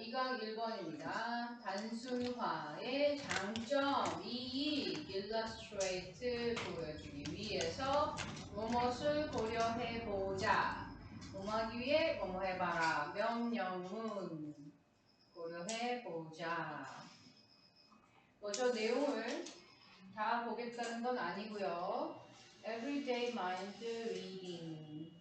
2강 1번입니다. 단순화의 장점 2. illustrate 보여주기 위해서 무엇을 고려해보자. 뭐하기 위해 뭐뭐 해봐라. 명령문 고려해보자. 뭐 저 내용을 다 보겠다는 건 아니고요. Everyday mind reading.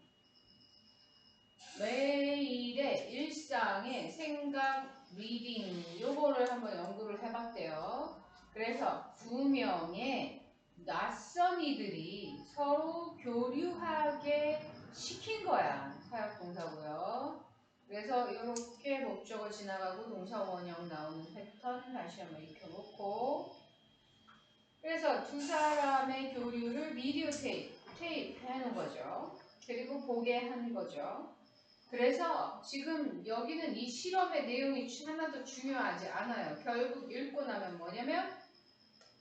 매일의 일상의 생각 리딩 요거를 한번 연구를 해봤대요. 그래서 두 명의 낯선 이들이 서로 교류하게 시킨 거야. 사역동사고요. 그래서 이렇게 목적어 지나가고 동사 원형 나오는 패턴 다시 한번 익혀놓고, 그래서 두 사람의 교류를 비디오 테이프 해놓은 거죠. 그리고 보게 한 거죠. 그래서 지금 여기는 이 실험의 내용이 하나도 중요하지 않아요. 결국 읽고 나면 뭐냐면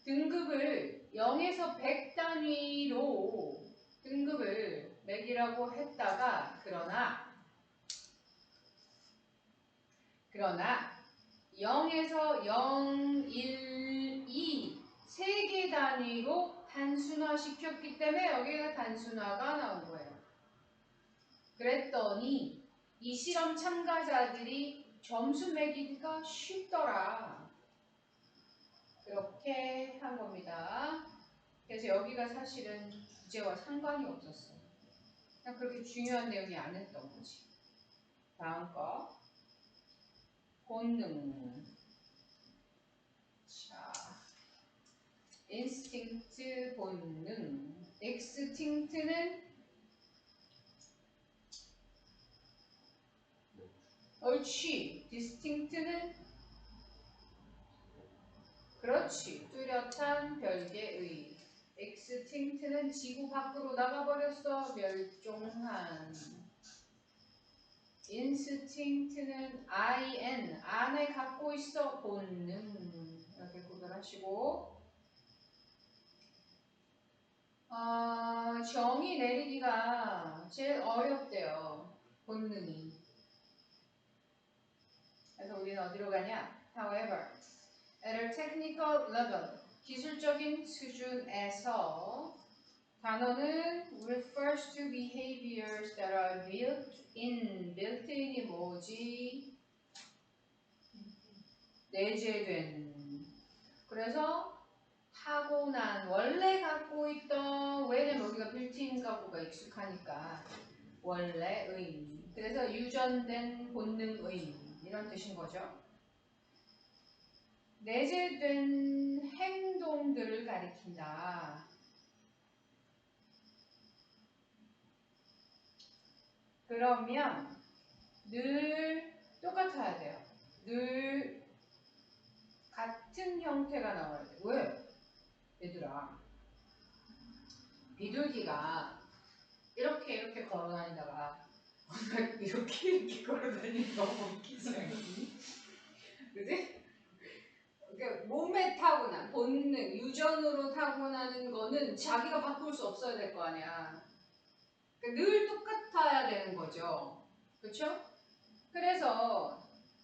등급을 0에서 100 단위로 등급을 매기라고 했다가 그러나 0에서 0, 1, 2 3개 단위로 단순화 시켰기 때문에 여기가 단순화가 나온 거예요. 그랬더니 이 실험 참가자들이 점수 매기기가 쉽더라. 그렇게 한 겁니다. 그래서 여기가 사실은 주제와 상관이 없었어요. 그냥 그렇게 중요한 내용이 아니었던 거지. 다음 거. 본능. 자, 인스팅트 본능. 엑스팅트는 옳지. 디스팅트는 그렇지. 뚜렷한 별개의. 엑스팅트는 지구 밖으로 나가버렸어. 멸종한. 인스팅트는 IN 안에 갖고 있어. 본능. 이렇게 구별하시고, 정의 내리기가 제일 어렵대요. 본능이. 그래서 우리는 어디로 가냐? However, at a technical level, 기술적인 수준에서 단어는 refers to behaviors that are built-in이 뭐지? 내재된. 그래서 타고난, 원래 갖고 있던, 왜냐면 여기가 built-in 가구가 익숙하니까 원래의. 그래서 유전된 본능의 이런 뜻인 거죠. 내재된 행동들을 가리킨다. 그러면 늘 똑같아야 돼요. 늘 같은 형태가 나와야 돼. 왜? 얘들아, 비둘기가 이렇게 걸어 다니다가 이렇게 걸어 다니는 거 너무 웃기지 않니? 그지? 그러니까 몸에 타고난 본능, 유전으로 타고나는 거는 자기가 바꿀 수 없어야 될 거 아니야. 그러니까 늘 똑같아야 되는 거죠. 그렇죠? 그래서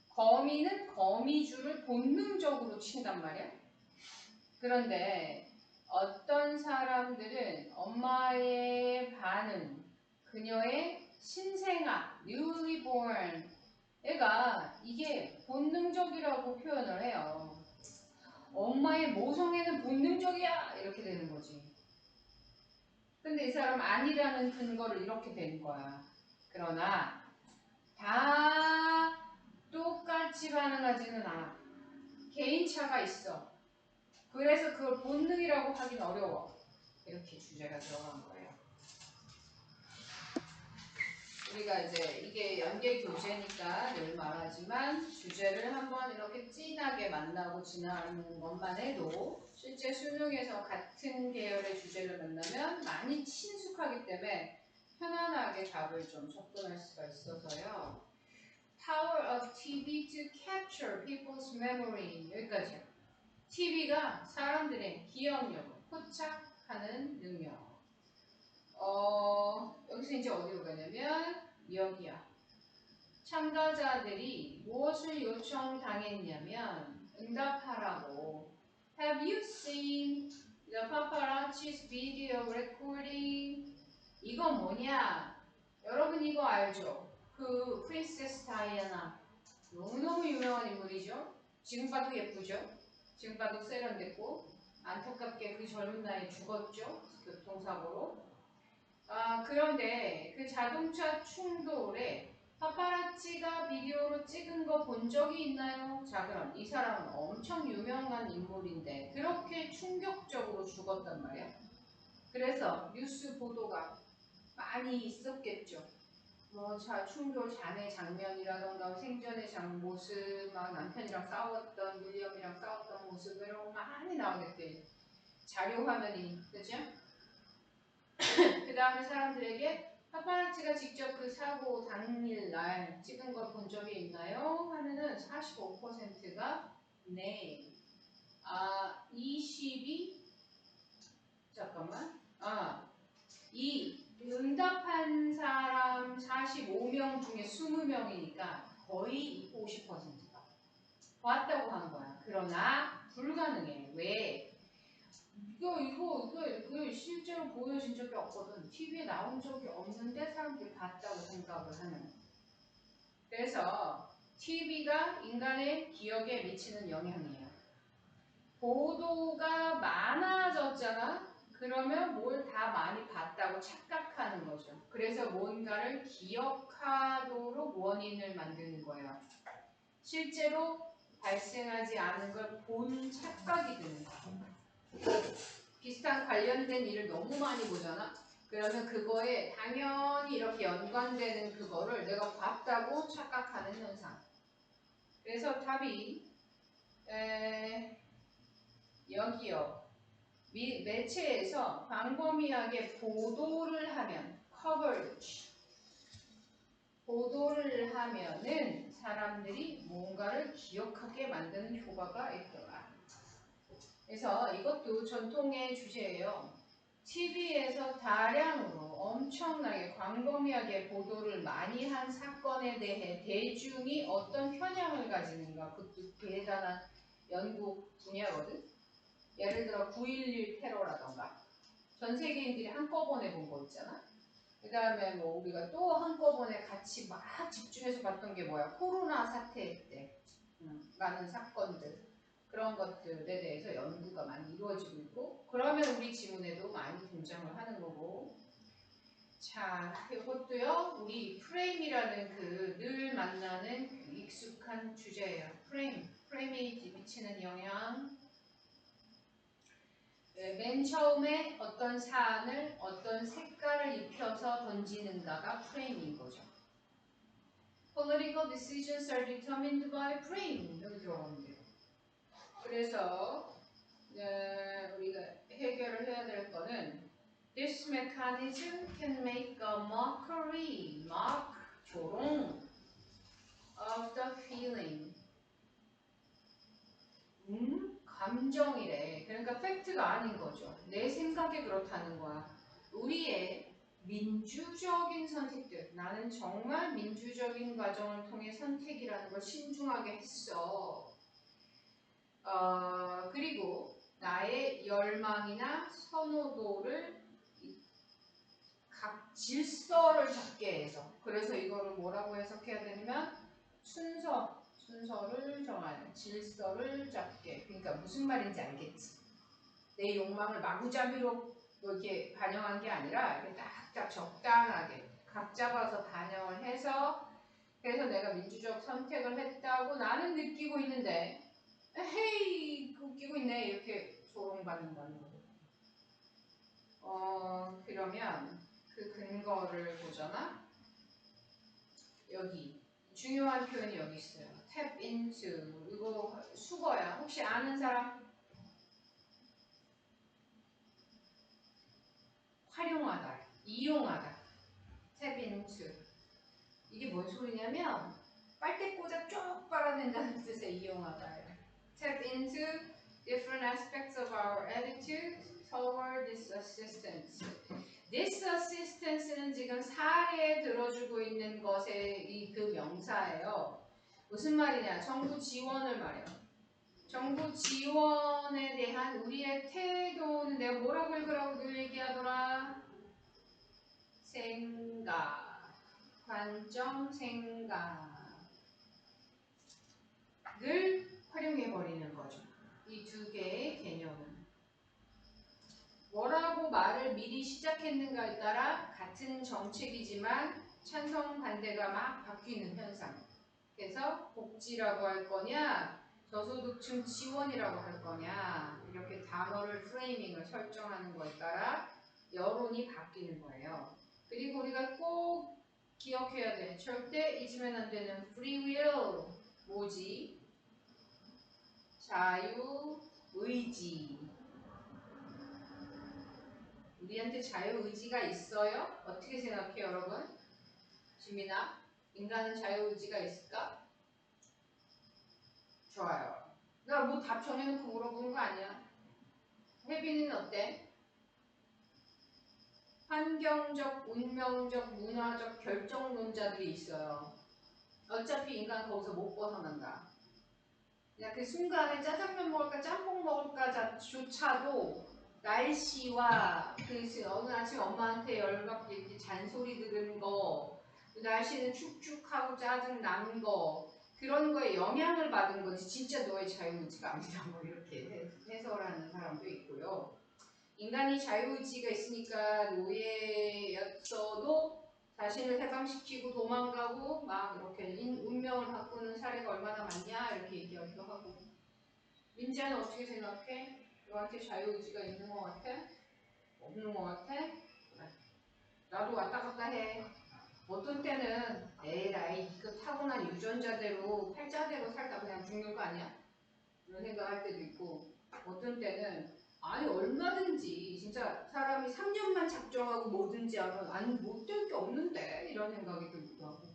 거미는 거미줄을 본능적으로 친단 말이야. 그런데 어떤 사람들은 엄마의 반응, 그녀의 신생아, newly born 애가 이게 본능적이라고 표현을 해요. 엄마의 모성애는 본능적이야! 이렇게 되는 거지. 근데 이 사람 아니라는 근거를 이렇게 된 거야. 그러나 다 똑같이 반응하지는 않아. 개인차가 있어. 그래서 그걸 본능이라고 하긴 어려워. 이렇게 주제가 들어간 거예요. 우리가 이제 이게 연계 교재니까 늘 말하지만 주제를 한번 이렇게 진하게 만나고 지나가는 것만 해도 실제 수능에서 같은 계열의 주제를 만나면 많이 친숙하기 때문에 편안하게 답을 좀 접근할 수가 있어서요. Power of TV to capture people's memory. 여기까지요. TV가 사람들의 기억력을 포착하는 능력. 여기서 이제 어디로 가냐면 여기야. 참가자들이 무엇을 요청당했냐면 응답하라고. Have you seen the paparazzi's video recording? 이거 뭐냐? 여러분 이거 알죠? 그 프린세스 다이애나 너무너무 유명한 인물이죠. 지금 봐도 예쁘죠? 지금 봐도 세련됐고 안타깝게 그 젊은 나이에 죽었죠. 교통사고로. 그런데 그 자동차 충돌에 파파라치가 비디오로 찍은 거 본 적이 있나요? 자, 그럼 이 사람은 엄청 유명한 인물인데 그렇게 충격적으로 죽었단 말이야. 그래서 뉴스 보도가 많이 있었겠죠. 뭐 충돌 잔해 장면이라던가 생전의 모습, 막 남편이랑 싸웠던, 윌리엄이랑 싸웠던 모습 이런 거 많이 나오겠대. 자료 화면이, 그죠? 그 다음에 사람들에게 파파라치가 직접 그 사고 당일날 찍은 걸 본 적이 있나요? 하면은 45%가 네. 22 잠깐만. 이 응답한 사람 45명 중에 20명이니까 거의 50%가 봤다고 한 거야. 그러나 불가능해. 왜? 이거 실제로 보여진 적이 없거든. TV에 나온 적이 없는데 사람들이 봤다고 생각을 하는. 그래서 TV가 인간의 기억에 미치는 영향이에요. 보도가 많아졌잖아? 그러면 뭘 다 많이 봤다고 착각하는 거죠. 그래서 뭔가를 기억하도록 원인을 만드는 거예요. 실제로 발생하지 않은 걸 본 착각이 드는 거예요. 비슷한 관련된 일을 너무 많이 보잖아? 그러면 그거에 당연히 이렇게 연관되는 그거를 내가 봤다고 착각하는 현상. 그래서 답이 여기요. 매체에서 광범위하게 보도를 하면 coverage 보도를 하면은 사람들이 뭔가를 기억하게 만드는 효과가 있더라. 그래서 이것도 전통의 주제예요. TV에서 다량으로 엄청나게 광범위하게 보도를 많이 한 사건에 대해 대중이 어떤 편향을 가지는가, 그것도 대단한 연구 분야거든. 예를 들어 9.11 테러라던가 전 세계인들이 한꺼번에 본 거 있잖아. 그 다음에 뭐 우리가 또 한꺼번에 같이 막 집중해서 봤던 게 뭐야? 코로나 사태 때 많은 사건들, 그런 것들에 대해서 연구가 많이 이루어지고 있고, 그러면 우리 지문에도 많이 등장을 하는 거고. 자, 이것도요 우리 프레임이라는 그 늘 만나는 그 익숙한 주제예요. 프레임이 미치는 영향. 맨 처음에 어떤 사안을 어떤 색깔을 입혀서 던지는가가 프레임인 거죠. Political decisions are determined by frame. 여기 들어가면 돼요. 그래서 우리가 해결을 해야 될 거는 This mechanism can make a mockery, 조롱 of the feeling. 감정이래. 그러니까 팩트가 아닌 거죠. 내 생각에 그렇다는 거야. 우리의 민주적인 선택들, 나는 정말 민주적인 과정을 통해 선택이라는 걸 신중하게 했어. 그리고 나의 열망이나 선호도를 각 질서를 잡게 해서, 그래서 이거를 뭐라고 해석해야 되냐면 순서를 정하는, 질서를 잡게. 그러니까 무슨 말인지 알겠지? 내 욕망을 마구잡이로 이렇게 반영한 게 아니라 이렇게 딱딱 적당하게 각 잡아서 반영을 해서, 그래서 내가 민주적 선택을 했다고 나는 느끼고 있는데 헤이 웃기고 있네 이렇게 조롱받는다는 거고. 그러면 그 근거를 보잖아. 여기 중요한 표현이 여기 있어요. tap into. 이거 수거야. 혹시 아는 사람? 활용하다, 이용하다. tap into. 이게 뭔 소리냐면 빨대 꽂아 쭉 빨아낸다는 뜻의 이용하다예요. tap into different aspects of our attitude toward this assistance. This assistance는 지금 사례에 들어주고 있는 것의 그 명사예요. 무슨 말이냐? 정부 지원을 말해요. 정부 지원에 대한 우리의 태도는 내가 뭐라고 읽으라고 늘 얘기하더라? 생각, 관점, 생각을 활용해버리는 거죠. 이 두 개의 개념은. 뭐라고 말을 미리 시작했는가에 따라 같은 정책이지만 찬성 반대가 막 바뀌는 현상. 그래서 복지라고 할 거냐, 저소득층 지원이라고 할 거냐, 이렇게 단어를 프레이밍을 설정하는 거에 따라 여론이 바뀌는 거예요. 그리고 우리가 꼭 기억해야 돼. 절대 잊으면 안 되는 free will. 뭐지? 자유의지. 우리한테 자유의지가 있어요? 어떻게 생각해요, 여러분? 지민아, 인간은 자유의지가 있을까? 좋아요. 나 뭐 답 정해놓고 물어보는 거 아니야? 혜빈이는 어때? 환경적, 운명적, 문화적 결정론자들이 있어요. 어차피 인간 거기서 못 벗어난다. 그냥 그 순간에 짜장면 먹을까 짬뽕 먹을까 조차도 날씨와 그 어느 아침 엄마한테 열받게 이렇게 잔소리 들은 거, 그 날씨는 축축하고 짜증 나는 거, 그런 거에 영향을 받은 거지 진짜 너의 자유의지가 아니다 뭐 이렇게 해설하는 사람도 있고요. 인간이 자유의지가 있으니까 노예였어도 자신을 해방시키고 도망가고 막 이렇게 운명을 바꾸는 사례가 얼마나 많냐 이렇게 얘기하기도 하고. 민지아는 어떻게 생각해? 너한테 자유의지가 있는 것 같아? 없는 것 같아? 그래. 나도 왔다 갔다 해. 어떤 때는 에라이 그 타고난 유전자대로 팔자대로 살다 그냥 죽는 거 아니야? 이런 생각할 때도 있고, 어떤 때는 아니 얼마든지 진짜 사람이 3년만 작정하고 뭐든지 하면 아니 못될 게 없는데 이런 생각이 들기도 하고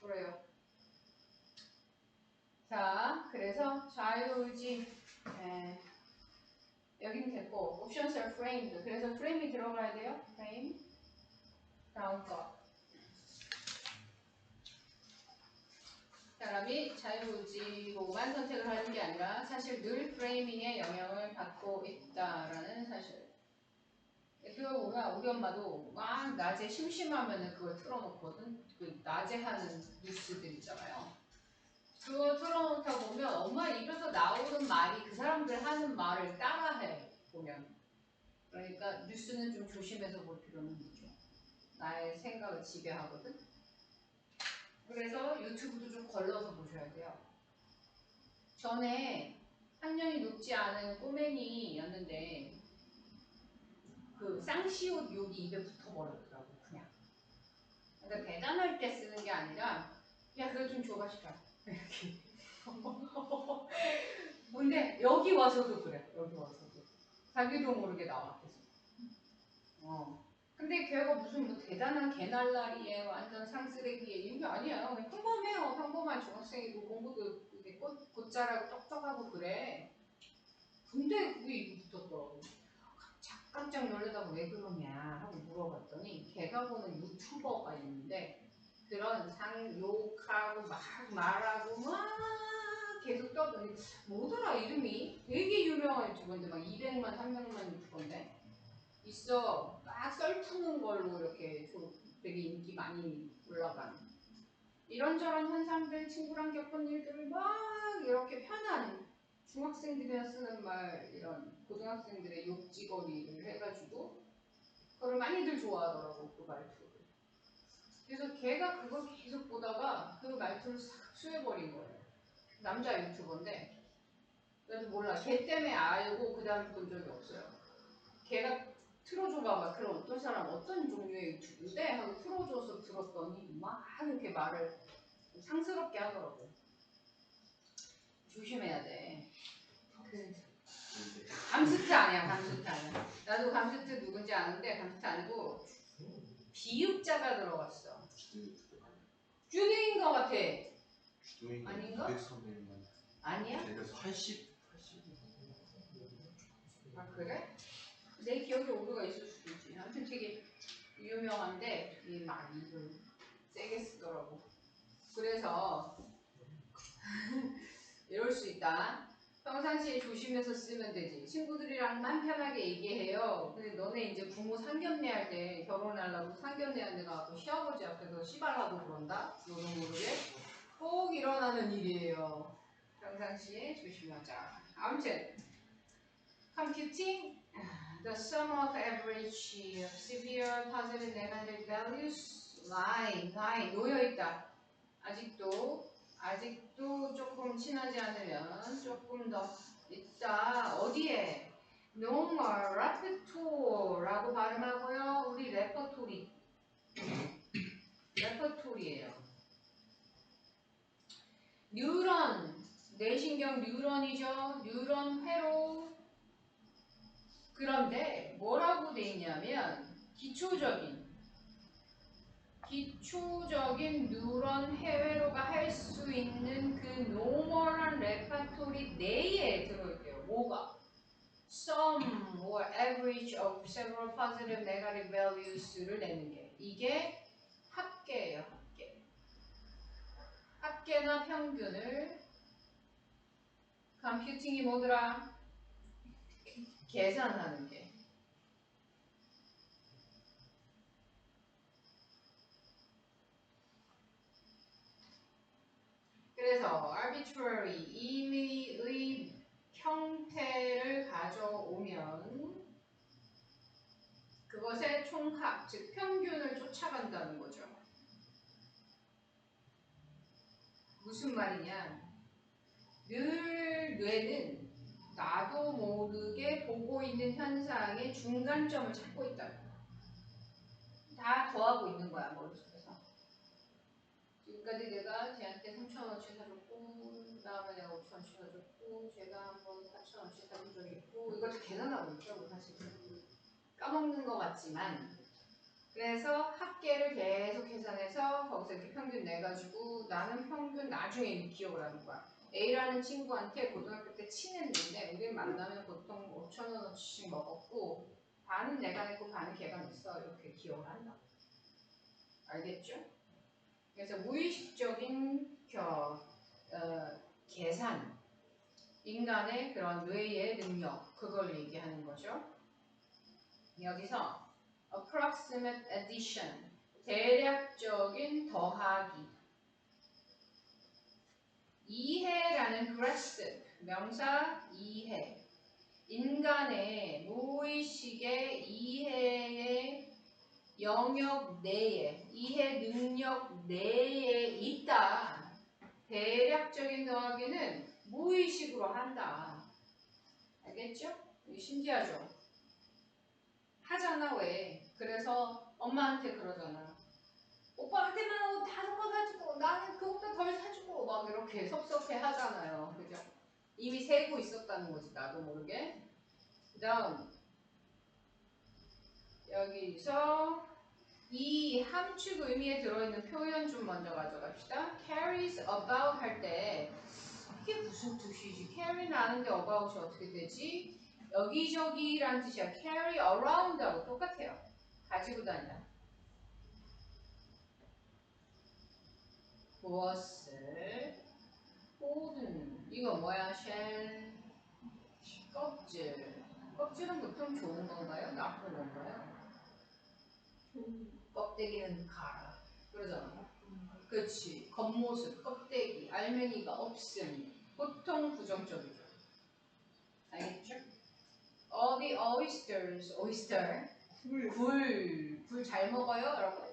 그래요. 자, 그래서 자유의지 여기는 됐고 options are framed. 그래서 frame이 들어가야 돼요. frame. 다음 거. 사람이 자유의지로만 선택을 하는 게 아니라 사실 늘 프레이밍에 영향을 받고 있다라는 사실. 그거 보면 우리 엄마도 막 낮에 심심하면 그걸 틀어놓거든. 그 낮에 하는 뉴스들 있잖아요. 그거 틀어놓다 보면 엄마 입에서 나오는 말이 그 사람들 하는 말을 따라해 보면. 그러니까 뉴스는 좀 조심해서 볼 필요는 있죠. 나의 생각을 지배하거든. 그래서 유튜브도 좀 걸러서 보셔야 돼요. 전에 학년이 높지 않은 꼬맹이였는데 그 쌍시옷 욕이 입에 붙어버렸더라고 그냥. 그러니까 대단할 때 쓰는 게 아니라 야 그거 좀 줘봐 싶어 이렇게. 근데 여기 와서도 그래. 여기 와서도 자기도 모르게 나와 계속. 근데 걔가 무슨 뭐 대단한 개날라리에 완전 상쓰레기에 이런 게 아니야. 그냥 평범해요. 평범한 중학생이고 공부도 곧잘하고 똑똑하고 그래. 근데 그게 입에 붙었더라고. 깜짝 놀라다가 왜 그러냐 하고 물어봤더니 걔가 보는 유튜버가 있는데 그런 욕하고 막 말하고 막 계속 떠더니 뭐더라 이름이 되게 유명한 유튜버인데 막 200만 300만 유튜버인데 있어. 막 썰푸는 걸로 이렇게 되게 인기 많이 올라간 이런저런 현상들, 친구랑 겪은 일들을 막 이렇게 편한 중학생들이나 쓰는 말, 이런 고등학생들의 욕지거리를 해가지고 그걸 많이들 좋아하더라고, 그 말투를. 그래서 걔가 그걸 계속 보다가 그 말투를 싹 수해버린 거예요. 남자 유튜버인데 나도 몰라. 걔 때문에 알고 그 다음에 본 적이 없어요. 걔가 틀어줘봐봐. 그런 어떤 사람 어떤 종류의 유튜브인데 하고 틀어줘서 들었더니 막 이렇게 말을 상스럽게 하더라고. 조심해야 돼. 감스트 아니야. 감스트 아니야. 나도 감스트 누군지 아는데 감스트 아니고 비읍자가 들어갔어. 주둥인 것 같아. 아닌가? 아니야? 아 그래? 내 기억에 오류가 있을 수도 있지. 아무튼 되게 유명한데 이 막 입을 세게 쓰더라고. 그래서 이럴 수 있다. 평상시에 조심해서 쓰면 되지. 친구들이랑만 편하게 얘기해요. 근데 너네 이제 부모 상견례 할 때 결혼하려고 상견례 할 때 가고 시아버지 앞에서 시발하고 그런다? 너도 모르게 꼭 일어나는 일이에요. 평상시에 조심하자. 아무튼 computing the sum of average of severe positive negative values line 놓여있다. 아직도 조금 친하지 않으면 조금 더 있다. 어디에? normal repertoire라고 발음하고요. 우리 레퍼토리예요. 뉴런, 뇌신경 뉴런이죠. 뉴런 회로. 그런데 뭐라고 돼 있냐면 기초적인 뉴런 해외로가 할 수 있는 그 노멀한 레파토리 내에 들어있대요. 뭐가? Sum or average of several positive negative values를 내는 게 이게 합계예요. 합계. 합계나 평균을 컴퓨팅이 뭐더라? 계산하는 게. 그래서 arbitrary 임의의 형태를 가져오면 그것의 총합, 즉 평균을 쫓아간다는 거죠. 무슨 말이냐? 늘 뇌는 나도 모르게 보고 있는 현상의 중간점을 찾고 있다. 다 더하고 있는 거야, 머릿속에서. 지금까지 내가 쟤한테 3,000원어치 사줬고, 그 다음에 내가 5,000원어치 사줬고, 제가 한번 4,000원어치 사준 적이 있고, 이걸 다 계산하고 있죠, 사실. 까먹는 것 같지만. 그래서 합계를 계속 계산해서 거기서 이렇게 평균 내가지고 나는 평균 나중에 기억을 하는 거야. A라는 친구한테 고등학교 때 친했는데 우리 만나면 보통 5,000원어치씩 먹었고 반은 내가 냈고 반은 걔가 냈어. 이렇게 기억을 한다. 알겠죠? 그래서 무의식적인 계산, 인간의 그런 뇌의 능력, 그걸 얘기하는 거죠. 여기서 approximate addition, 대략적인 더하기. 이해라는 grasp, 명사 이해. 인간의 무의식의 이해의 영역 내에, 이해 능력 내에 있다. 대략적인 더하기는 무의식으로 한다. 알겠죠? 신기하죠? 하잖아. 왜? 그래서 엄마한테 그러잖아. 오빠한테만 옷 5번 사주고 나는 그것보다 덜 사주고 막 이렇게 섭섭해 하잖아요. 그죠? 이미 세고 있었다는 거지. 나도 모르게. 그 다음 여기서 이 함축 의미에 들어있는 표현 좀 먼저 가져갑시다. carries about 할 때 이게 무슨 뜻이지? carry는 아는데 about이 어떻게 되지? 여기저기란 뜻이야. carry around하고 똑같아요. 가지고 다니다. 무엇을 hold 이거 뭐야? shell 껍질. 껍질은 보통 좋은 건가요? 나쁜 건가요? 껍데기는 가라. 그러잖아. 그렇지. 겉모습, 껍데기, 알맹이가 없음. 보통 부정적이죠. 알겠죠? 어디 oysters, oyster. 굴 잘 먹어요, 여러분?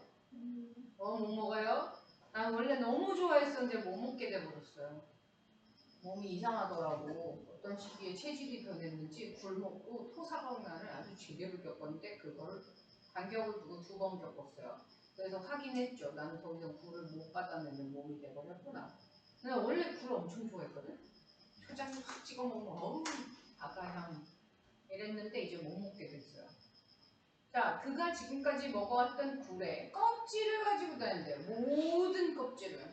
못 먹어요? 난 원래 너무 좋아했었는데 못 먹게 돼버렸어요. 몸이 이상하더라고. 어떤 시기에 체질이 변했는지 굴 먹고 토사가운 날을 아주 제대로 겪었는데 그걸 간격을 두고 2번 겪었어요. 그래서 확인했죠. 나는 더 이상 굴을 못 받아내는 몸이 돼버렸구나. 근데 원래 굴 엄청 좋아했거든. 초장에 확 찍어 먹으면 어우 바다향 이랬는데 이제 못 먹게 됐어요. 자, 그가 지금까지 먹어왔던 굴의 껍질을 가지고 다닌대요. 모든 껍질을.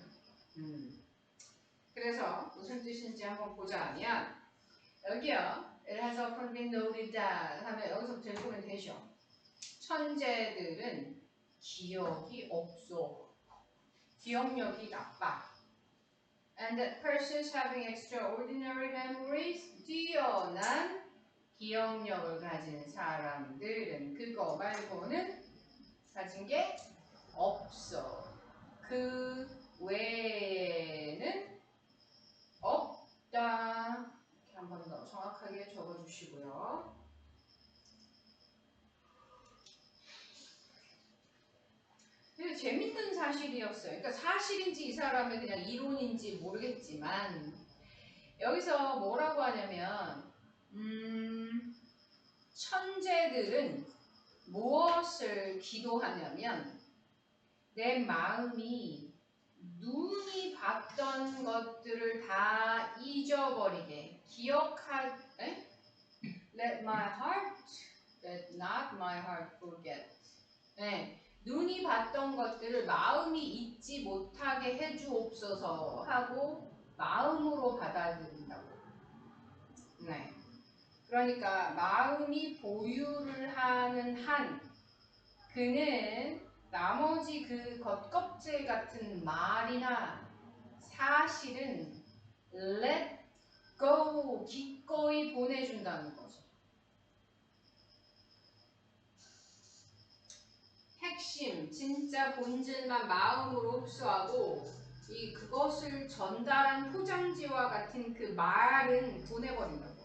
그래서 무슨 뜻인지 한번 보자 하면 여기요. It has often been noted that 하면 여기서부터 읽으면 되죠. 천재들은 기억이 없어. 기억력이 나빠. And that persons having extraordinary memories, 뛰어난 기억력을 가진 사람들은 그거 말고는 가진 게 없어. 그 외에는 없다. 이렇게 한 번 더 정확하게 적어주시고요. 재밌는 사실이었어요. 그러니까 사실인지 이 사람의 그냥 이론인지 모르겠지만 여기서 뭐라고 하냐면 천재들은 무엇을 기도하냐면 내 마음이 눈이 봤던 것들을 다 잊어버리게 Let my heart, let not my heart forget. 네. 눈이 봤던 것들을 마음이 잊지 못하게 해주옵소서 하고 마음으로 받아들인다고. 네. 그러니까 마음이 보유를 하는 한 그는 나머지 그 겉껍질 같은 말이나 사실은 let go 기꺼이 보내준다는 거죠. 핵심, 진짜 본질만 마음으로 흡수하고 그것을 전달한 포장지와 같은 그 말은 보내버린다고.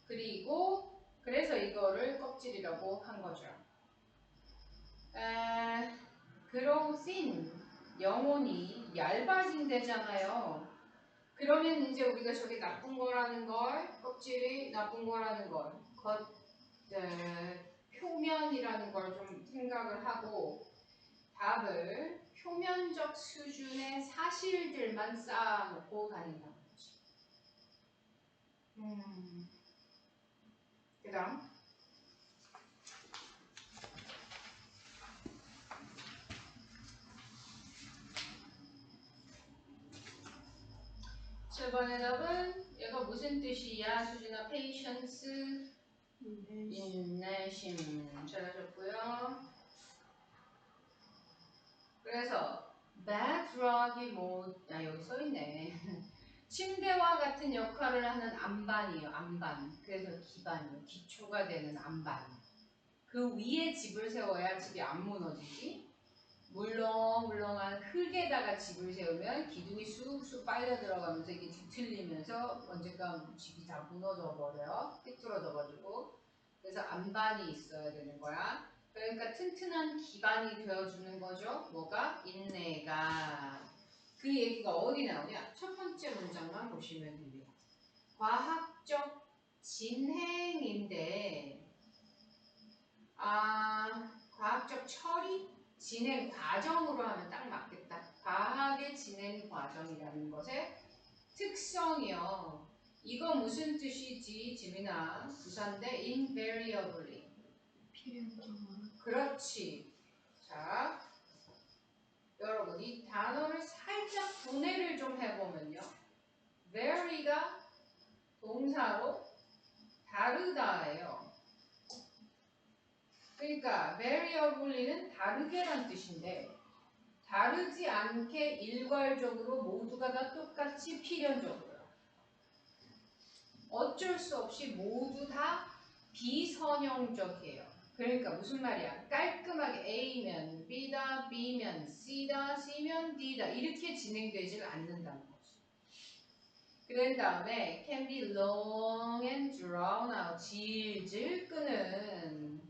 그리고 그래서 이거를 껍질이라고 한 거죠. grow thin, 영혼이 얇아진 데잖아요. 그러면 이제 우리가 저게 나쁜 거라는 걸, 껍질이 나쁜 거라는 걸, 표면이라는 걸 좀 생각을 하고 답을 표면적 수준의 사실들만 쌓아놓고 다닌다는 거지. 그 다음 7번의 답은 얘가 무슨 뜻이야? 수진아, patience, 인내심. 잘하셨고요. 그래서 bedrock이 여기 써있네. 침대와 같은 역할을 하는 안반이에요. 안반. 그래서 기반이에요. 기초가 되는 안반. 그 위에 집을 세워야 집이 안 무너지지. 물렁물렁한 흙에다가 집을 세우면 기둥이 쑥쑥 빨려 들어가면서 이게 뒤틀리면서 언젠가 집이 다 무너져 버려요. 삐뚤어져 가지고. 그래서 안반이 있어야 되는 거야. 그러니까 튼튼한 기반이 되어주는 거죠. 뭐가? 인내가. 그 얘기가 어디 나오냐? 첫 번째 문장만 보시면 됩니다. 과학적 진행인데 과학적 처리? 진행 과정으로 하면 딱 맞겠다. 과학의 진행 과정이라는 것의 특성이요. 이거 무슨 뜻이지, 지민아? 부사인데 invariably. 필연적으로. 그렇지. 자, 여러분 이 단어를 살짝 분해를 좀 해보면요. vary가 동사로 다르다예요. 그러니까 variably는 다르게란 뜻인데 다르지 않게 일괄적으로 모두가 다 똑같이 필연적으로요. 어쩔 수 없이 모두 다 비선형적이에요. 그러니까 무슨 말이야? 깔끔하게 A면 B다, B면 C다, C면 D다 이렇게 진행되질 않는다는 거지. 그런 다음에 can be long and drawn out, 질질 끄는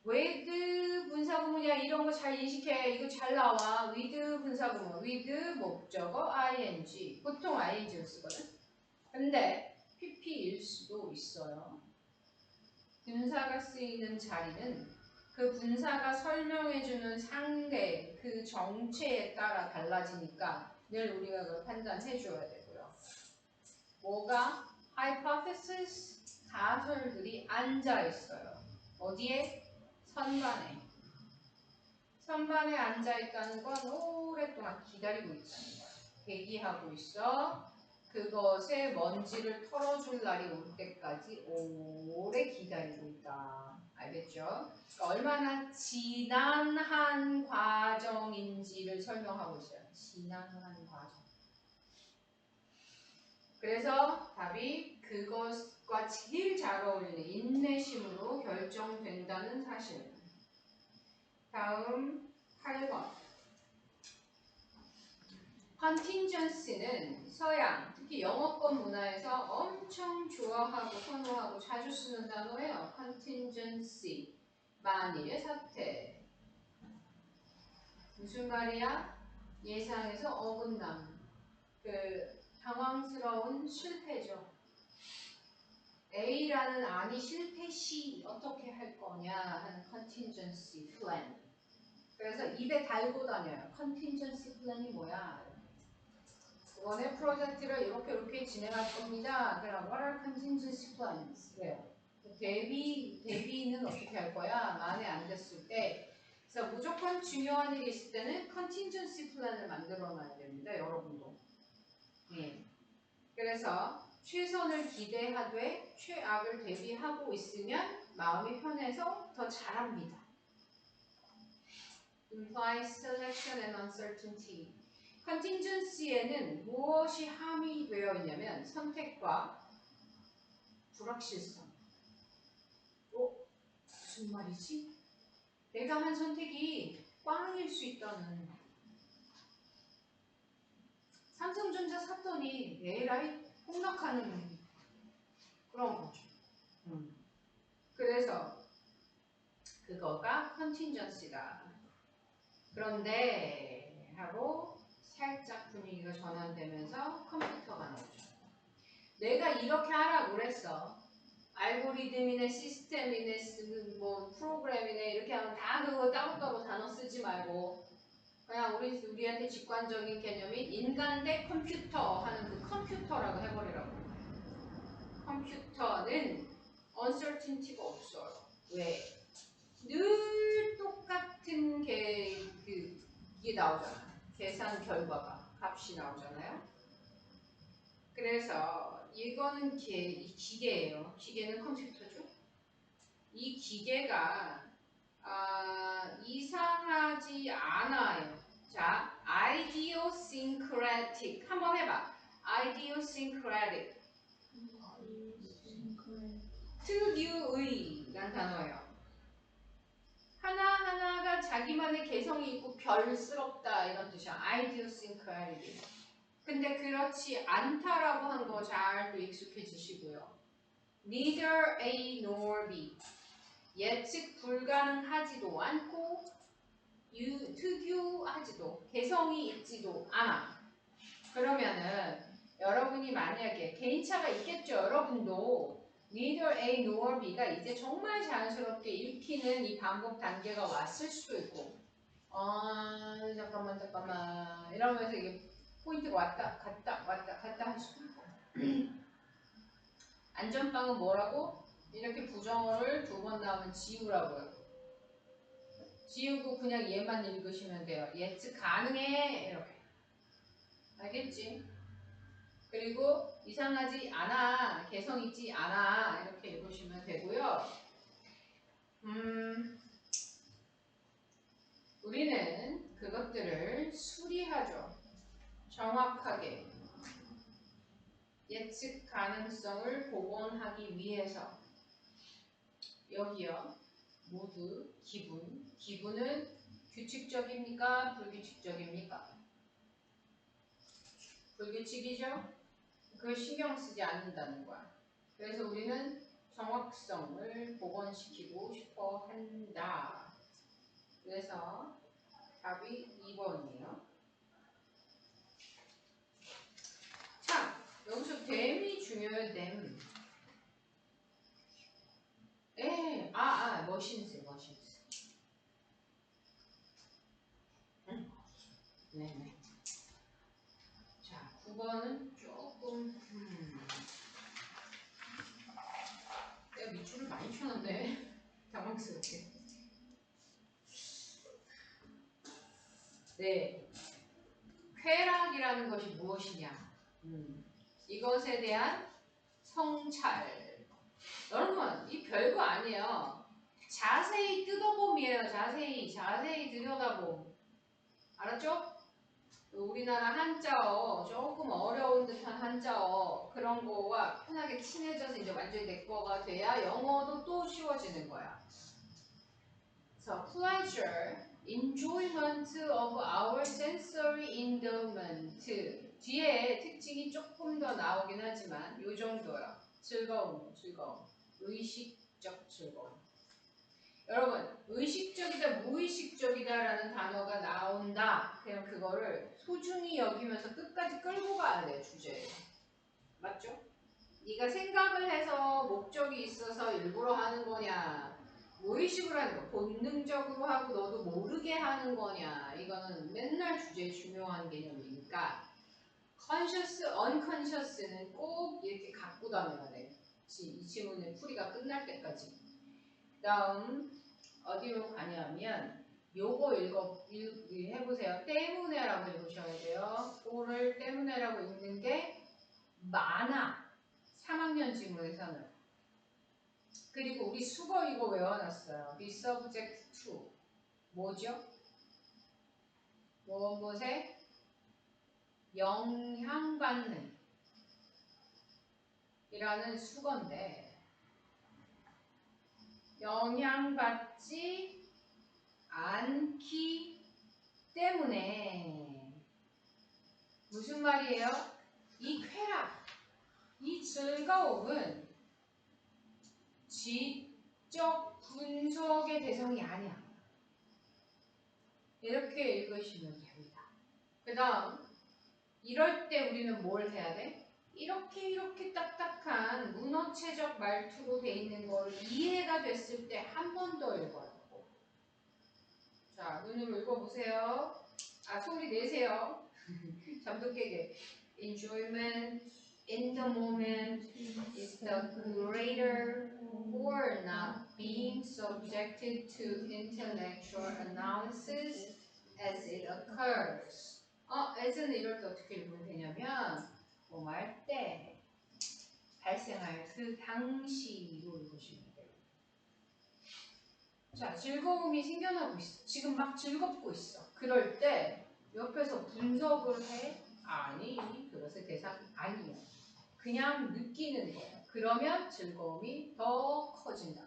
with 분사구문이야. 이런 거 잘 인식해. 이거 잘 나와. with 분사구문, with 목적어 ing. 보통 ing를 쓰거든. 근데 pp일 수도 있어요. 분사가 쓰이는 자리는 그 분사가 설명해주는 상대, 그 정체에 따라 달라지니까 늘 우리가 그걸 판단해 줘야 되고요. 뭐가? hypothesis, 가설들이 앉아 있어요. 어디에? 선반에. 선반에 앉아 있다는 건 오랫동안 기다리고 있다는 거야. 대기하고 있어. 그것의 먼지를 털어줄 날이 올 때까지 오래 기다리고 있다. 알겠죠? 그러니까 얼마나 지난한 과정인지를 설명하고 있어요. 지난한 과정. 그래서 답이 그것과 제일 잘 어울리는 인내심으로 결정된다는 사실. 다음 8번. contingency는 서양, 특히 영어권 문화에서 엄청 좋아하고 선호하고 자주 쓰는 단어예요. contingency. 만일의 사태. 무슨 말이야? 예상에서 어긋남. 당황스러운 실패죠. A라는 안이 실패 시 어떻게 할 거냐 하는 contingency plan. 그래서 입에 달고 다녀요. contingency plan이 뭐야? 이번에 프로젝트를 이렇게 진행할 겁니다. 그럼 what are contingency plans? 왜요? 대비는 어떻게 할 거야? 만에 안 됐을 때. 그래서 무조건 중요한 일이 있을 때는 contingency plan을 만들어 놔야 됩니다. 여러분도. 예. 그래서 최선을 기대하되 최악을 대비하고 있으면 마음이 편해서 더 잘합니다. implies selection and uncertainty. contingency에는 무엇이 함의되어 있냐면 선택과 불확실성. 무슨 말이지? 내가 한 선택이 꽝일 수 있다는. 삼성전자 샀더니 에라이 폭락하는 그런 거죠. 그래서 그거가 contingency다. 그런데 하고 살짝 분위기가 전환되면서 컴퓨터가 나오죠. 내가 이렇게 하라고 그랬어. 알고리즘이네 시스템이네 뭐 프로그램이네 이렇게 하면 다 그거 따로따로 단어 쓰지 말고 그냥 우리한테 직관적인 개념이 인간 대 컴퓨터 하는 그 컴퓨터라고 해버리라고. 컴퓨터는 uncertainty가 없어요. 왜? 늘 똑같은 이게 나오잖아. 계산 결과가 값이 나오잖아요. 그래서 이거는 기계예요. 기계는 컴퓨터죠. 이 기계가 이상하지 않아요. 자, idiosyncratic 한번 해봐. idiosyncratic 특유의란 단어예요. 하나하나가 자기만의 개성이 있고 별스럽다 이런 뜻이야. idiosyncratic. 근데 그렇지 않다라고 한 거 잘 또 익숙해지시고요. neither A nor B. 예측 불가능하지도 않고 특유하지도 개성이 있지도 않아. 그러면은 여러분이 만약에 개인차가 있겠죠. 여러분도 neither A nor B가 이제 정말 자연스럽게 읽히는 이 반복 단계가 왔을 수도 있고 잠깐만 이러면서 이게 포인트가 왔다 갔다 할 수도 있고 안전빵은 뭐라고? 이렇게 부정어를 2번 나오면 지우라고요. 지우고 그냥 얘만 읽으시면 돼요. 예측 가능해 이렇게. 알겠지? 그리고 이상하지 않아, 개성 있지 않아 이렇게 읽으시면 되고요. 우리는 그것들을 수리하죠. 정확하게 예측 가능성을 복원하기 위해서. 여기요. 모두 기분은 규칙적입니까? 불규칙적입니까? 불규칙이죠? 그걸 신경 쓰지 않는다는 거야. 그래서 우리는 정확성을 복원시키고 싶어 한다. 그래서 답이 2번이에요. 자, 여기서 댐이 중요해요. 댐. 머신스. 네네. 자, 9번은 조금 내가 밑줄을 많이 펴놨네. 당황스럽게. 네. 쾌락이라는 것이 무엇이냐? 이것에 대한 성찰. 여러분, 이 별거 아니에요. 자세히 뜯어봄이에요. 자세히 들여다봄. 알았죠? 우리나라 한자어 조금 어려운 듯한 한자어 그런 거와 편하게 친해져서 이제 완전히 내 거가 돼야 영어도 또 쉬워지는 거야. 그래서 pleasure, enjoyment of our sensory endowment. 뒤에 특징이 조금 더 나오긴 하지만 요 정도야. 즐거움. 의식적 즐거움. 여러분, 의식적이다, 무의식적이다라는 단어가 나온다. 그냥 그거를 소중히 여기면서 끝까지 끌고 가야 돼, 주제에. 맞죠? 네가 생각을 해서 목적이 있어서 일부러 하는 거냐, 무의식으로 하는 거, 본능적으로 하고 너도 모르게 하는 거냐, 이거는 맨날 주제에 중요한 개념이니까 conscious, unconscious는 꼭 이렇게 갖고 다녀야 돼. 이 지문의 풀이가 끝날 때까지. 그 다음 어디로 가냐면 요거 해보세요. 때문에라고 읽으셔야 돼요. 오를 때문에라고 읽는 게 많아. 3학년 지문에서는. 그리고 우리 수거 이거 외워놨어요. be subject to. 뭐죠? 무엇에 영향받는 이라는 수거인데 영향받지 않기 때문에 무슨 말이에요? 이 쾌락, 이 즐거움은 지적 분석의 대상이 아니야. 이렇게 읽으시면 됩니다. 그 다음 이럴 때 우리는 뭘 해야 돼? 이렇게 딱딱한 문어체적 말투로 돼 있는 걸 이해가 됐을 때 한 번 더 읽어요. 자, 눈으로 읽어보세요. 소리 내세요. 잠도 깨게. Enjoyment in the moment is the greater for not being subjected to intellectual analysis as it occurs. as는 이럴 때 어떻게 읽으면 되냐면 할 때 발생할 그 당시로 읽으시면 돼요. 자, 즐거움이 생겨나고 있어. 지금 막 즐겁고 있어. 그럴 때 옆에서 분석을 해? 아니, 그것의 대상이 아니야. 그냥 느끼는 거예요. 그러면 즐거움이 더 커진다.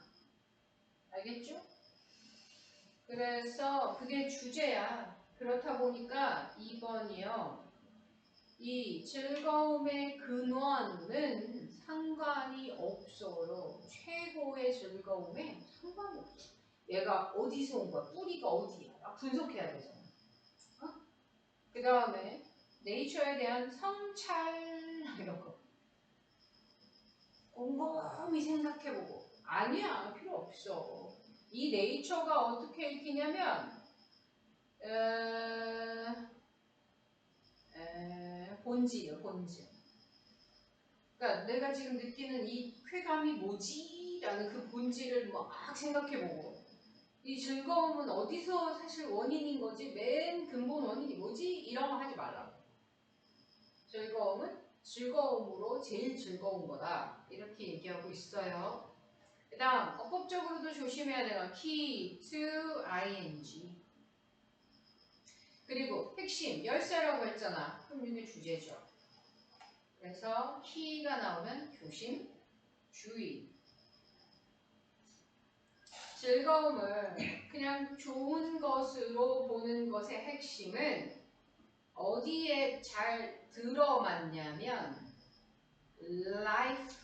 알겠죠? 그래서 그게 주제야. 그렇다 보니까 2번이요. 이 즐거움의 근원은 상관이 없어요. 최고의 즐거움에 상관이 없어. 얘가 어디서 온 거야? 뿌리가 어디야? 분석해야 되잖아. 그 다음에 네이처에 대한 성찰 이런 거 곰곰이 생각해보고 아니야 필요 없어. 이 네이처가 어떻게 읽히냐면 본질이요, 본질. 그러니까 내가 지금 느끼는 이 쾌감이 뭐지? 라는 그 본질을 막 생각해보고 이 즐거움은 어디서 사실 원인인 거지? 맨 근본 원인이 뭐지? 이런 거 하지 말라고. 즐거움은 즐거움으로 제일 즐거운 거다. 이렇게 얘기하고 있어요. 그 다음 어법적으로도 조심해야 되는 건 key to ing. 그리고 핵심, 열쇠라고 했잖아. 그럼 이게 주제죠. 그래서 key가 나오면 조심, 주의. 즐거움을 그냥 좋은 것으로 보는 것의 핵심은 어디에 잘 들어맞냐면 life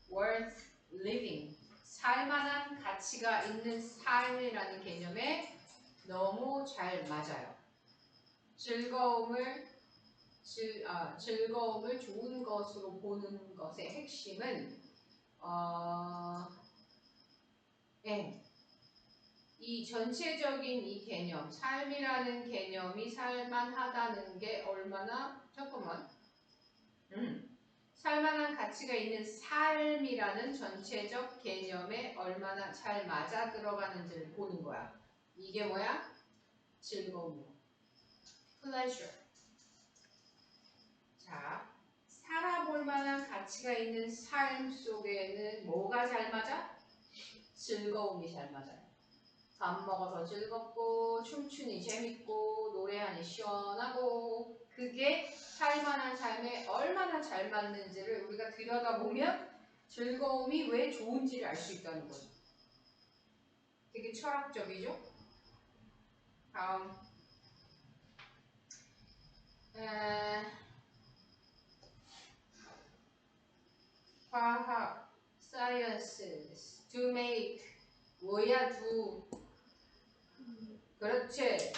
worth living, 살만한 가치가 있는 삶이라는 개념에 너무 잘 맞아요. 즐거움을 좋은 것으로 보는 것의 핵심은 이 전체적인 이 개념, 삶이라는 개념이 살만하다는 게 얼마나 살만한 가치가 있는 삶이라는 전체적 개념에 얼마나 잘 맞아 들어가는지를 보는 거야. 이게 뭐야? 즐거움이야. pleasure. 자, 살아볼 만한 가치가 있는 삶 속에는 뭐가 잘 맞아? 즐거움이 잘 맞아요. 밥 먹어서 즐겁고 춤추니 재밌고 노래하니 시원하고 그게 살만한 삶에 얼마나 잘 맞는지를 우리가 들여다보면 즐거움이 왜 좋은지를 알 수 있다는 거죠. 되게 철학적이죠? 다음 과학, sciences, to make 뭐야 do 그렇지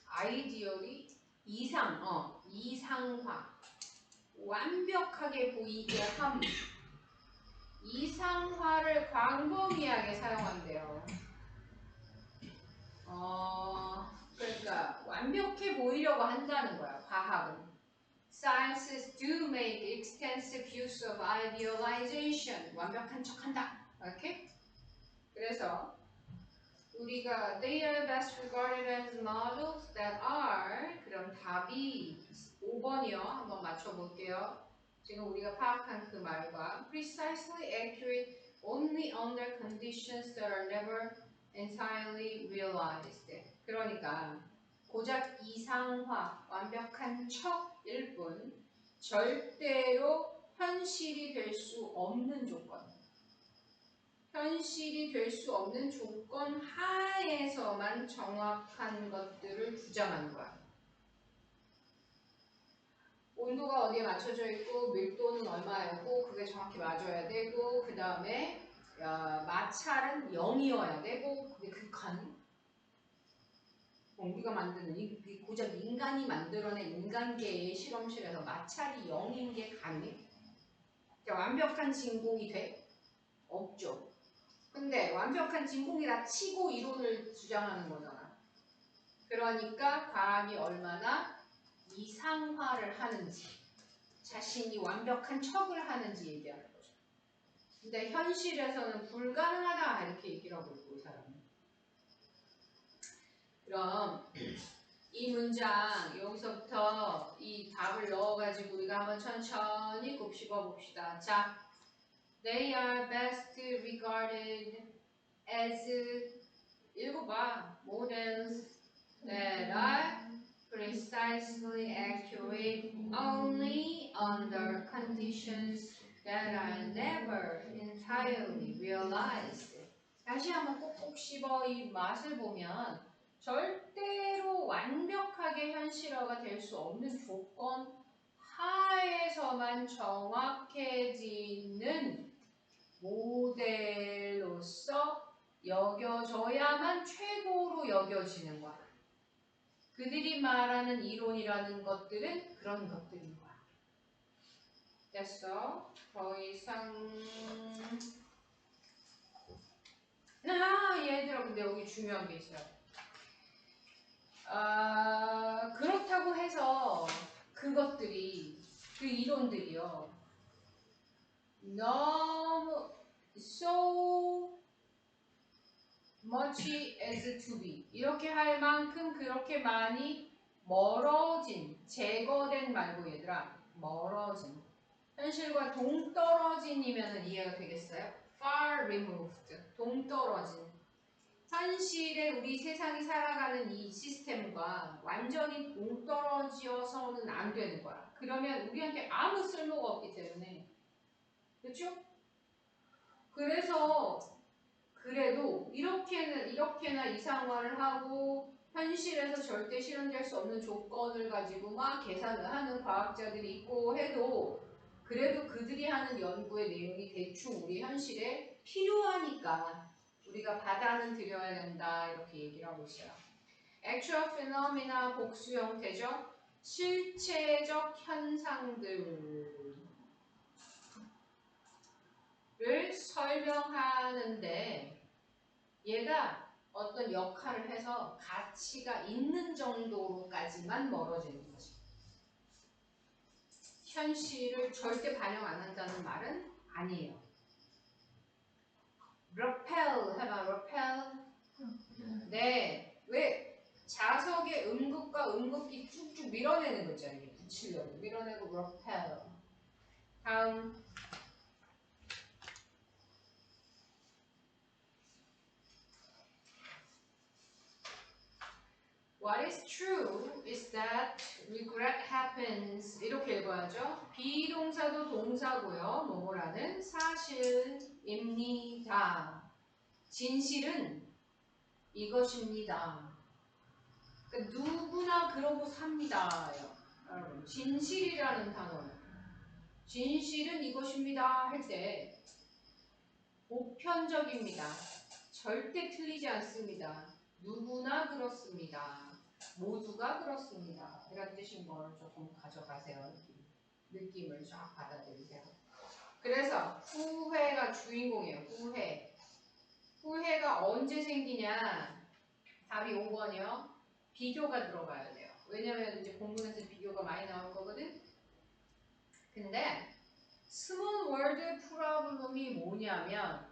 아이디어리 이상화 완벽하게 보이게 함 이상화를 광범위하게 사용한대요. 그러니까 완벽해 보이려고 한다는 거야. 과학은. Sciences do make extensive use of idealization. 완벽한 척한다. 이렇게? 그래서 우리가 they are best regarded as models that are 그럼 답이 5번이요. 한번 맞춰볼게요. 지금 우리가 파악한 그 말과 precisely accurate only under conditions that are never entirely realized. 그러니까 고작 이상화, 완벽한 척일 뿐 절대로 현실이 될 수 없는 조건. 현실이 될 수 없는 조건 하에서만 정확한 것들을 주장하는 거야. 온도가 어디에 맞춰져 있고 밀도는 얼마였고 그게 정확히 맞아야 되고 그 다음에 마찰은 0이어야 되고 그게 극한 우리가 만드는 이 고작 인간이 만들어낸 인간계의 실험실에서 마찰이 0인 게 가능해? 그러니까 완벽한 진공이 돼? 없죠. 근데 완벽한 진공이라 치고 이론을 주장하는 거잖아. 그러니까 과학이 얼마나 이상화를 하는지 자신이 완벽한 척을 하는지 얘기하는 거죠. 근데 현실에서는 불가능하다 이렇게 얘기를 하고 있고 이 사람은. 그럼 이 문장 여기서부터 이 답을 넣어가지고 우리가 한번 천천히 곱씹어 봅시다. 자, they are best regarded as 읽어봐. models that are precisely accurate only under conditions that are never entirely realized. 다시 한번 꼭꼭 씹어 이 맛을 보면 절대로 완벽하게 현실화가 될 수 없는 조건 하에서만 정확해지는 모델로서 여겨져야만 최고로 여겨지는 거야. 그들이 말하는 이론이라는 것들은 그런 것들인 거야. 됐어? 더 이상 얘들아 근데 여기 중요한 게 있어요. 그렇다고 해서 그것들이 그 이론들이요 너무 so much as to be 이렇게 할 만큼 그렇게 많이 멀어진 제거된 말고 얘들아 멀어진 현실과 동떨어진이면 이해가 되겠어요? far removed 동떨어진 현실에 우리 세상이 살아가는 이 시스템과 완전히 동떨어져서는 안 되는 거야. 그러면 우리한테 아무 쓸모가 없기 때문에 그렇죠? 그래서 그래도 이렇게나 이상화를 하고 현실에서 절대 실현될 수 없는 조건을 가지고 막 계산을 하는 과학자들이 있고 해도 그래도 그들이 하는 연구의 내용이 대충 우리 현실에 필요하니까 우리가 받아는 들여야 된다 이렇게 얘기를 하고 있어요. Actual phenomena 복수 형태죠. 실체적 현상들을 설명하는데 얘가 어떤 역할을 해서 가치가 있는 정도로까지만 멀어지는 거지. 현실을 절대 반영 안 한다는 말은 아니에요. repel 해봐. repel. 네. 왜? 자석의 음극과 음극이 쭉쭉 밀어내는 거 있잖아요. 붙이려고. 밀어내고 repel. 다음 What is true is that regret happens. 이렇게 읽어야죠. 비동사도 동사고요. 뭐뭐라는 사실입니다. 진실은 이것입니다. 그러니까 누구나 그러고 삽니다. 여러분, 진실이라는 단어는 진실은 이것입니다 할 때 보편적입니다. 절대 틀리지 않습니다. 누구나 그렇습니다. 모두가 그렇습니다. 이런 뜻인 걸 조금 가져가세요. 느낌을 쫙 받아들이세요. 그래서 후회가 주인공이에요. 후회가 언제 생기냐? 답이 5번이요. 비교가 들어가야 돼요. 왜냐면 이제 본문에서 비교가 많이 나올 거거든. 근데 스몰 월드 프로블럼이 뭐냐면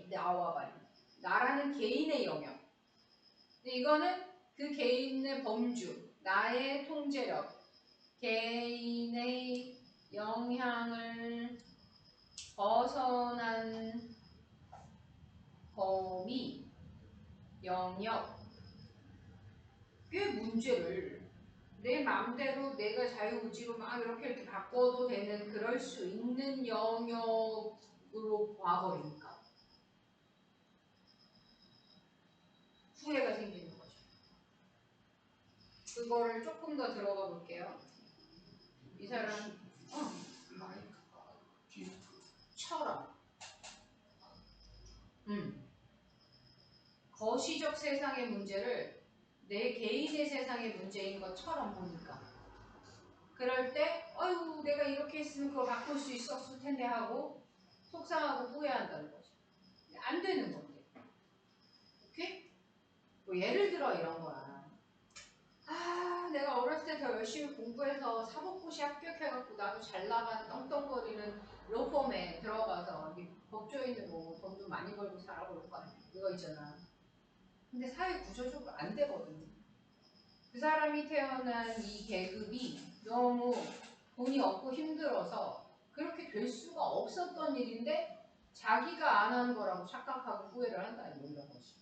나와봐요. 나라는 개인의 영역. 근데 이거는 그 개인의 범주, 나의 통제력, 개인의 영향을 벗어난 범위, 영역, 꽤 문제를 내 마음대로 내가 자유의지로 막 이렇게 바꿔도 되는 그럴 수 있는 영역으로 봐버리니까 후회가 생기는 거죠. 그거를 조금 더 들어가 볼게요. 이 사람 처럼 거시적 세상의 문제를 내 개인의 세상의 문제인 것처럼 보니까 그럴 때 어휴 내가 이렇게 했으면 그거 바꿀 수 있었을 텐데 하고 속상하고 후회한다는 거죠. 안 되는 건데. 오케이? 뭐 예를 들어 이런 거야. 내가 어렸을 때 더 열심히 공부해서 사법고시 합격해갖고 나도 잘 나간 떵떵거리는 로펌에 들어가서 법조인으로 돈도 많이 벌고 살아볼 거 아니야. 그거 있잖아. 근데 사회 구조적으로 안 되거든. 그 사람이 태어난 이 계급이 너무 돈이 없고 힘들어서 그렇게 될 수가 없었던 일인데 자기가 안 한 거라고 착각하고 후회를 한다는 이런 거지.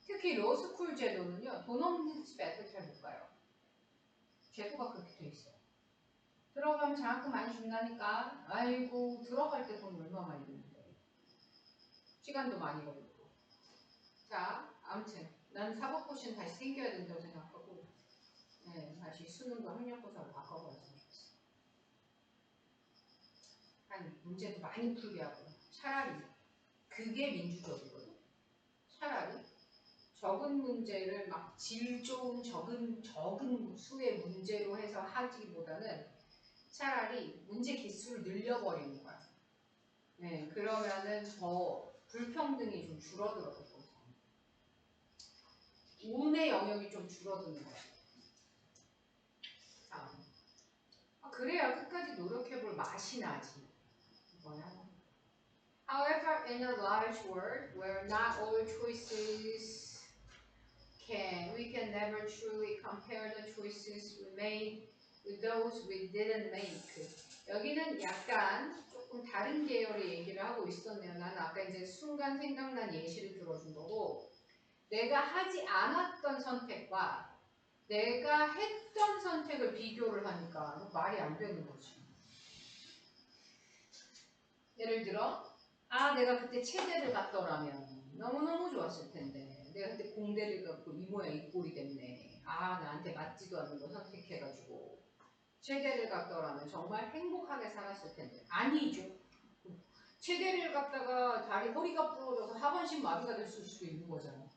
특히 로스쿨 제도는요. 돈 없는 집에 애들 잘 못 가요. 제도가 그렇게 돼 있어요. 들어가면 장학금 많이 준다니까 아이고 들어갈 때 돈 얼마 많이 드는데 시간도 많이 걸리고 자 아무튼 난 사법고시는 다시 생겨야 된다고 생각하고 다시 수능도 학력고사로 바꿔버렸으면 좋겠어. 한 문제도 많이 풀게 하고 차라리 그게 민주적이거든. 차라리 적은 문제를 막 질 좋은 적은 수의 문제로 해서 하기보다는 차라리 문제 개수를 늘려버리는 거야. 그러면은 더 불평등이 좀 줄어들어요. 운의 영역이 좀 줄어드는 거야. 자, 그래야 끝까지 노력해볼 맛이 나지. 이거야. However, in a large world where not all choices we can never truly compare the choices we made with those we didn't make. 여기는 약간 조금 다른 계열의 얘기를 하고 있었네요. 나는 아까 이제 순간 생각난 예시를 들어준 거고, 내가 하지 않았던 선택과 내가 했던 선택을 비교를 하니까 말이 안 되는 거지. 예를 들어, 내가 그때 체대를 갔더라면 너무너무 좋았을 텐데 내가 그때 공대를 갖고 이 모양 이 꼴이 됐네. 나한테 맞지도 않는 거 선택해가지고 체대를 갔더라면 정말 행복하게 살았을 텐데. 아니죠. 체대를 갔다가 허리가 부러져서 하반신 마비가 됐을 수도 있는 거잖아.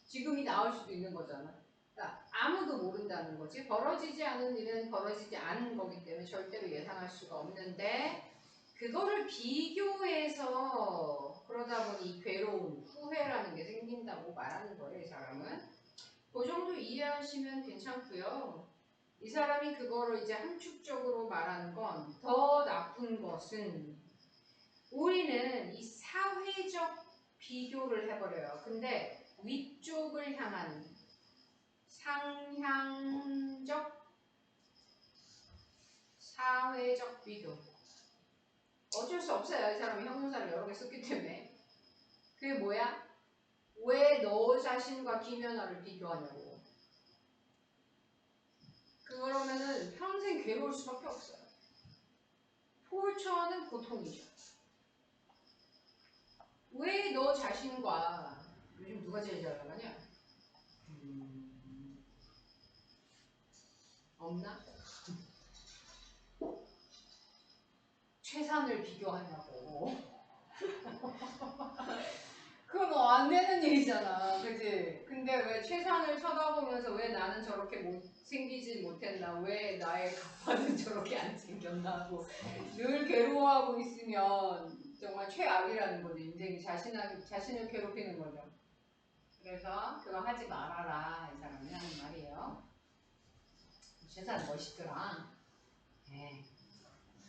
지금이 나올 수도 있는 거잖아. 그러니까 아무도 모른다는 거지. 벌어지지 않은 일은 벌어지지 않은 거기 때문에 절대로 예상할 수가 없는데 그거를 비교해서 그러다 보니 괴로움, 후회라는 게 생긴다고 말하는 거예요. 이 사람은. 그 정도 이해하시면 괜찮고요. 이 사람이 그거를 이제 함축적으로 말하는 건 더 나쁜 것은 우리는 이 사회적 비교를 해버려요. 근데 위쪽을 향한 상향적 사회적 비교. 어쩔 수 없어요. 이 사람이 형용사를 여러 개 썼기 때문에. 그게 뭐야? 왜 너 자신과 김연아를 비교하냐고. 그러면은 평생 괴로울 수밖에 없어요. 포르처는 고통이죠. 왜 너 자신과 요즘 누가 제일 잘 나가냐? 없나? 최산을 비교하냐고. 그건 안 되는 일이잖아, 그지? 근데 왜 최산을 쳐다보면서 왜 나는 저렇게 생기지 못했나? 왜 나의 가파는 저렇게 안 생겼나? 하고 늘 괴로워하고 있으면 정말 최악이라는 거지. 인생이 자신을 괴롭히는 거죠. 그래서 그거 하지 말아라, 이 사람이 하는 말이에요. 최산 멋있더라. 네.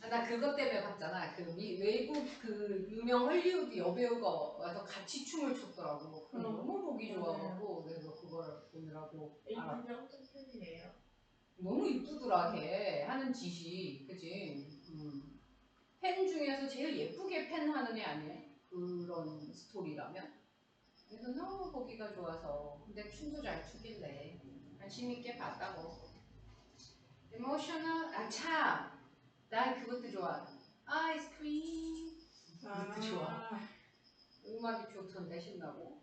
나 그것 때문에 봤잖아. 그 외국 그 유명 헐리우드 여배우가 와서 같이 춤을 췄더라고. 너무 보기 좋아가지고 그래서 그거를 보느라고 알아. 어떤 편이에요? 너무 이쁘더라 걔 하는 짓이, 그지? 팬 중에서 제일 예쁘게 팬하는 애 아니야? 그런 스토리라면. 그래서 너무 보기가 좋아서. 근데 춤도 잘 추길래 관심 있게 봤다고. 이모셔널 참. 난 그것도 좋아. 아이스크림. 그것도 좋아. 음악이 좋던데 신나고.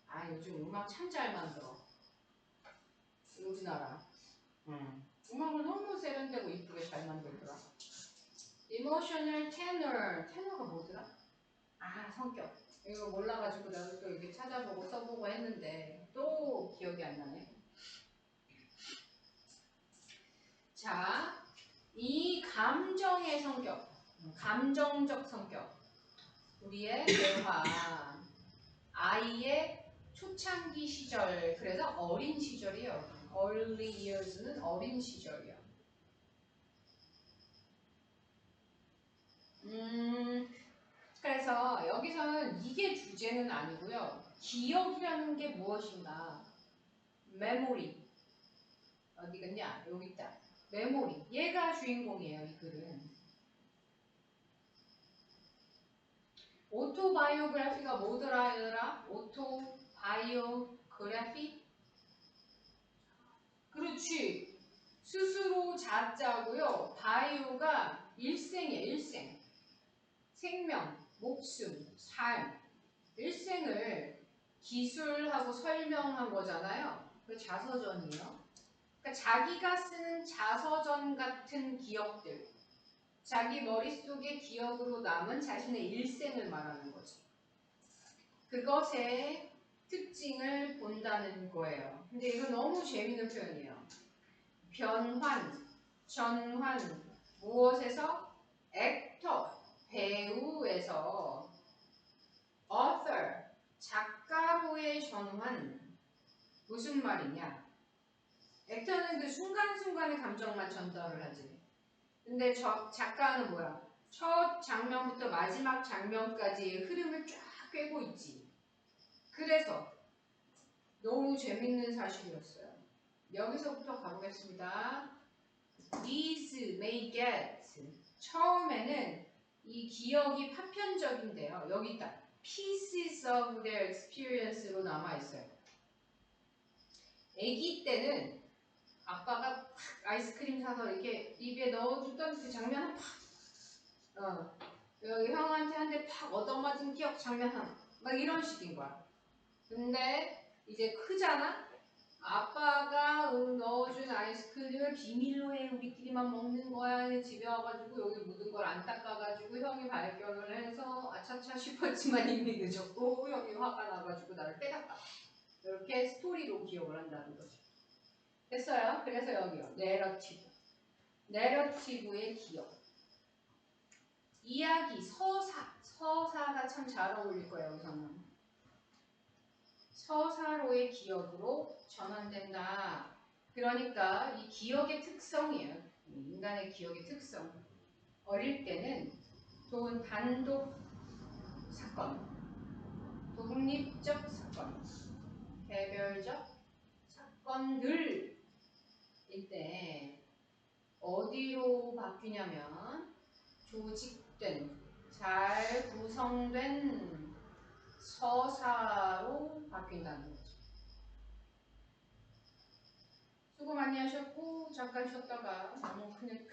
아 요즘 음악 참 잘 만들어. 우리나라. 음악을 너무 세련되고 이쁘게 잘 만들더라. 이모셔널 테너가 뭐더라? 아 성격. 이거 몰라가지고 나도 또 이렇게 찾아보고 써보고 했는데 또 기억이 안 나네. 자, 이 감정의 성격, 감정적 성격, 우리의 대화, 아이의 초창기 시절, 그래서 어린 시절이에요. Early years는 어린 시절이요. 그래서 여기서는 이게 주제는 아니고요. 기억이라는 게 무엇인가? 메모리. 어디 갔냐? 여기 있다. 메모리. 얘가 주인공이에요, 이 글은. 오토바이오그래피가 뭐더라, 얘들아? 오토바이오그래피? 그렇지. 스스로 자자고요. 바이오가 일생이에요, 일생. 생명, 목숨, 삶. 일생을 기술하고 설명한 거잖아요. 그 자서전이에요. 그러니까 자기가 쓰는 자서전 같은 기억들. 자기 머릿속에 기억으로 남은 자신의 일생을 말하는 거죠. 그것의 특징을 본다는 거예요. 근데 이거 너무 재미있는 표현이에요. 변환, 전환, 무엇에서? 액터, 배우에서 author, 작가로의 전환. 무슨 말이냐? 액터는 그 순간순간의 감정만 전달을 하지. 근데 작가는 뭐야? 첫 장면부터 마지막 장면까지의 흐름을 쫙 꿰고 있지. 그래서 너무 재밌는 사실이었어요. 여기서부터 가보겠습니다. These may get. 처음에는 이 기억이 파편적인데요. 여기 있다. Pieces of their experience로 남아있어요. 아기 때는 아빠가 팍 아이스크림 사서 이렇게 입에 넣어주던 그 장면 팍, 여기 형한테 한 대 팍 얻어맞은 기억 장면 막 이런 식인 거야. 근데 이제 크잖아? 아빠가 넣어준 아이스크림을 비밀로 해, 우리끼리만 먹는 거야. 집에 와가지고 여기 묻은 걸 안 닦아가지고 형이 발견을 해서 아차차 싶었지만 이미 늦었고 형이 화가 나가지고 나를 빼갔다. 이렇게 스토리로 기억을 한다는 거죠. 됐어요? 그래서 여기요. 내러티브의 기억. 이야기, 서사가 참 잘 어울릴 거예요, 여기서는. 서사로의 기억으로 전환된다. 그러니까 이 기억의 특성이에요. 인간의 기억의 특성. 어릴 때는 단독 사건, 독립적 사건, 개별적 사건들일 때 어디로 바뀌냐면 조직된, 잘 구성된 서사로 바뀐다는 거죠. 수고 많이 하셨고 잠깐 쉬었다가 너무 그냥